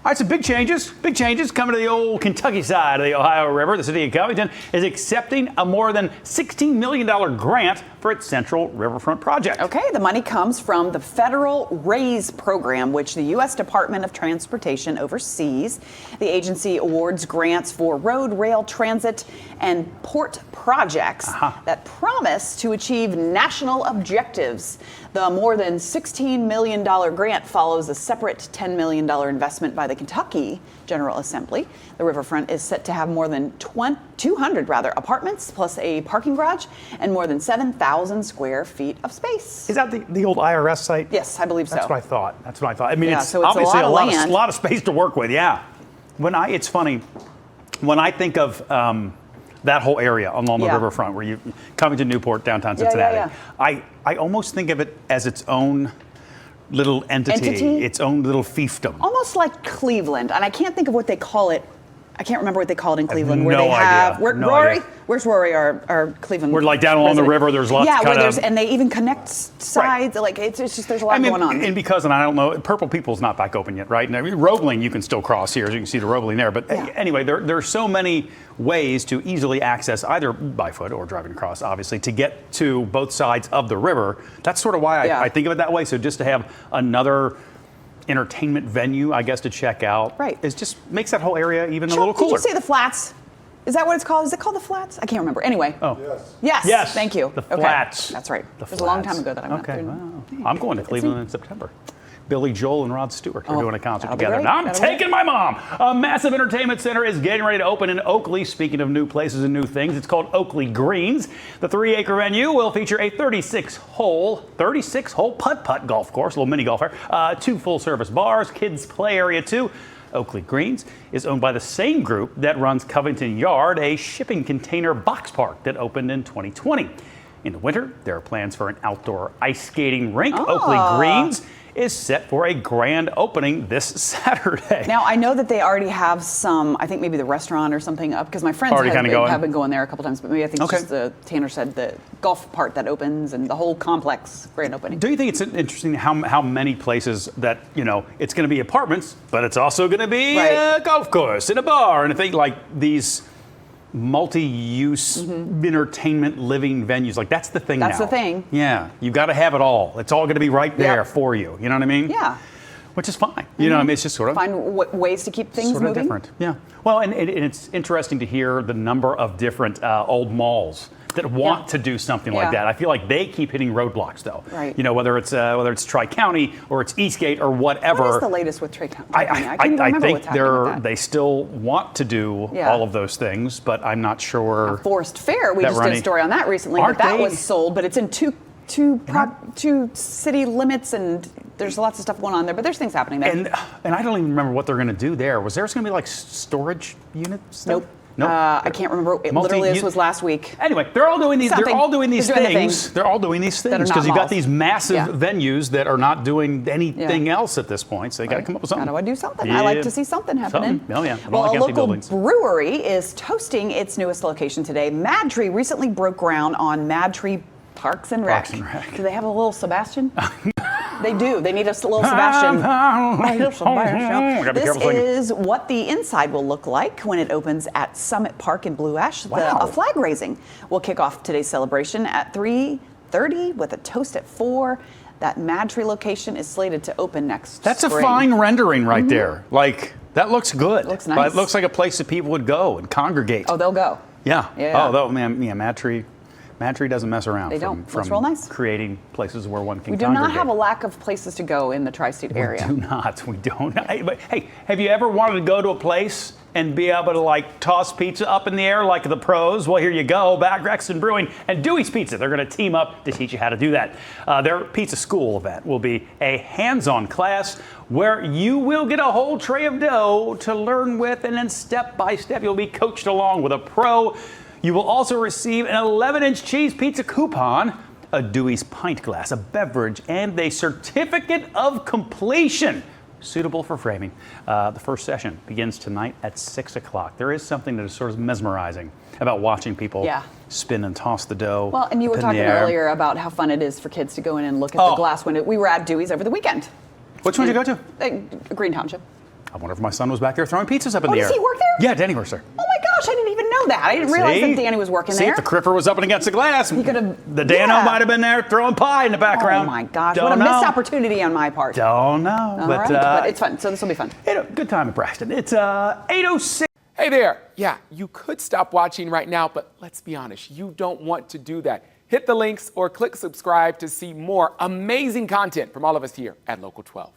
All right, so big changes coming to the old Kentucky side of the Ohio River. The city of Covington is accepting a more than $16 million grant for its Central Riverfront project. Okay, the money comes from the federal RAISE program, which the U.S. Department of Transportation oversees. The agency awards grants for road, rail, transit, and port projects that promise to achieve national objectives. The more than $16 million grant follows a separate $10 million investment by the Kentucky General Assembly. The riverfront is set to have more than 200 apartments, plus a parking garage, and more than 7,000 square feet of space. Is that the old IRS site? Yes, I believe so. That's what I thought. I mean, it's so obviously a lot of space to work with. Yeah. It's funny when I think of that whole area along the riverfront, where you coming to Newport, downtown Cincinnati. I almost think of it as its own little entity, its own little fiefdom. Almost like Cleveland, and I can't think of what they call it. I can't remember what they call it in Cleveland. Where's Rory, our Cleveland? We're like down along the river. There's lots. And they even connect sides. Right. Like it's just there's a lot going on. And I don't know, Purple People's not back open yet, right? Now, Roebling, you can still cross here, as you can see the Roebling there. But anyway, there are so many ways to easily access, either by foot or driving across, obviously, to get to both sides of the river. That's sort of why I think of it that way. So just to have another entertainment venue, I guess, to check out, it just makes that whole area even a little cooler. Did you say the Flats? Is that what it's called? Is it called the Flats? I can't remember. Anyway. Oh. Yes. Thank you. The Flats. That's right. It was a long time ago that I went there. Wow. I'm going to Cleveland in September. Billy Joel and Rod Stewart are doing a concert together. Great. Now I'm taking my mom. A massive entertainment center is getting ready to open in Oakley. Speaking of new places and new things, it's called Oakley Greens. The 3-acre venue will feature a 36-hole putt-putt golf course, a little mini golf there, 2 full-service bars, kids' play area too. Oakley Greens is owned by the same group that runs Covington Yard, a shipping container box park that opened in 2020. In the winter, there are plans for an outdoor ice skating rink. Oakley Greens is set for a grand opening this Saturday. Now, I know that they already have some, I think maybe the restaurant or something up, because my friends have been going there a couple times, but maybe I think it's just the, Tanner said, the golf part that opens and the whole complex grand opening. Do you think it's interesting how many places that, it's going to be apartments, but it's also going to be a golf course and a bar and a thing like these multi-use entertainment living venues. Like that's the thing now. That's the thing. Yeah. You've got to have it all. It's all going to be right there for you. You know what I mean? Yeah. Which is fine. You know what I mean? It's just sort of... Find ways to keep things sort of moving. Different. Yeah. Well, and it's interesting to hear the number of different old malls that want to do something like that. I feel like they keep hitting roadblocks, though. Right. Whether it's Tri-County or it's Eastgate or whatever. What is the latest with Tri-County? I think they still want to do all of those things, but I'm not sure. Forest Fair, we just did a story on that recently, but that was sold, but it's in two city limits, and there's lots of stuff going on there, but there's things happening there. And I don't even remember what they're going to do there. Was there going to be like storage units? Nope. I can't remember. Literally, this was last week. Anyway, they're all doing these. They're all doing these things. They're all doing these things because you've got these massive venues that are not doing anything else at this point. So you got to come up with something. How do I do something? I like to see something happening. Oh yeah. Well, a local brewery is toasting its newest location today. Madtree recently broke ground on Madtree Parks and Rec. Do they have a little Sebastian? They do. They need a little Sebastian. This is what the inside will look like when it opens at Summit Park in Blue Ash. A flag raising will kick off today's celebration at 3:30 with a toast at 4. That Madtree location is slated to open next spring. That's a fine rendering right there. Like, that looks good. It looks nice. It looks like a place that people would go and congregate. Oh, they'll go. Yeah. Madtree doesn't mess around. They don't. It's real nice. Creating places where one can congregate. We do not have a lack of places to go in the tri-state area. We don't. But hey, have you ever wanted to go to a place and be able to toss pizza up in the air like the pros? Well, here you go. Brexton Brewing and Dewey's Pizza. They're going to team up to teach you how to do that. Their pizza school event will be a hands-on class where you will get a whole tray of dough to learn with, and then step by step you'll be coached along with a pro. You will also receive an 11-inch cheese pizza coupon, a Dewey's pint glass, a beverage, and a certificate of completion suitable for framing. The first session begins tonight at 6 o'clock. There is something that is sort of mesmerizing about watching people spin and toss the dough. Well, and you were talking earlier about how fun it is for kids to go in and look at the glass window. We were at Dewey's over the weekend. Which one did you go to? Green Township. I wonder if my son was back there throwing pizzas up in the air. Does he work there? Yeah, Danny works there. Oh my gosh, I didn't even know that. I didn't realize that Danny was working See, there. if the Cripper was up against the glass, He could have. the Dano might have been there throwing pie in the background. Oh my gosh, Don't what a know. missed opportunity on my part. Don't know. All but, right, but it's fun, so this will be fun. Good time in Braxton. It's 8:06. Hey there. Yeah, you could stop watching right now, but let's be honest, you don't want to do that. Hit the links or click subscribe to see more amazing content from all of us here at Local 12.